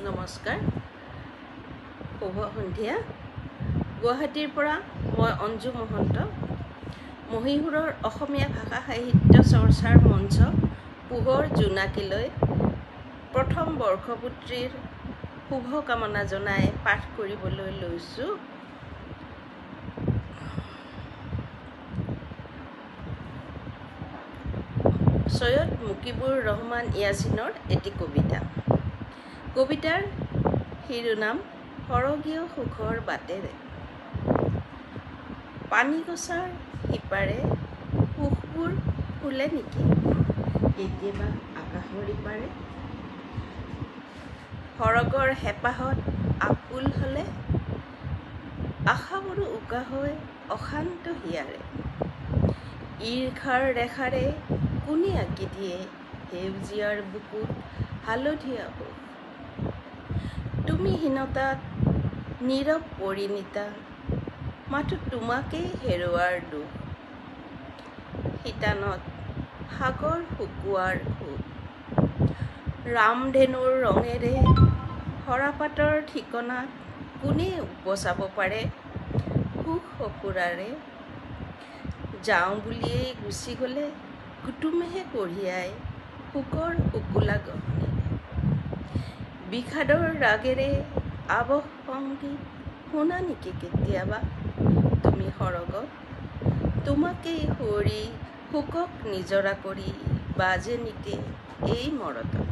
নমস্কাৰ, শুভ সন্ধিয়া। গুৱাহাটীৰ পৰা মই অঞ্জু মহন্ত। মহীশূৰৰ অসমীয়া ভাষা সাহিত্য চৰ্চাৰ মঞ্চ পোহৰ জোনাকীলৈ প্ৰথম বৰ্ষপুত্ৰীৰ শুভকামনা জনাই পাঠ কৰিবলৈ লৈছোঁ। সৈয়দ মুকিবুৰ ৰহমান ইয়াছিনৰ এটি কবিতা। কবিতাৰ শিৰোনাম সৰগীয় সুখৰ বাটেৰে। পানী গছৰ সিপাৰে সুখবোৰ ফুলে নেকি কেতিয়াবা আকাশৰ ইপাৰে। সৰগৰ হেঁপাহত আকুল হ'লে আশাবোৰো উকা হৈ অশান্ত হিয়াৰে। ঈৰ্ষাৰ ৰেখাৰে কোনে আঁকি দিয়ে সেউজীয়াৰ বুকুত হালধীয়া সুখ। তুমি হীনতাত নীৰৱ পৰিণীতা, মাথো তোমাকেই হেৰুৱাৰ দুখ। শিতানত সাগৰ শুকুৱাৰ সুখ। ৰামধেনুৰ ৰঙেৰে সৰাপাতৰ ঠিকনাত কোনে উপচাব পাৰে সুখ সফুৰাৰে। যাওঁ বুলিয়েই গুচি গ'লে কুটুমেহে কঢ়িয়াই শোকৰ শুকুলা গহনেৰে। বিষাদৰ ৰাগেৰে আৱহ সংগীত শুনা নেকি কেতিয়াবা তুমি সৰগত। তোমাকেই সুঁৱৰি শোকক নিজৰা কৰি বাজে নেকি এই মৰতত।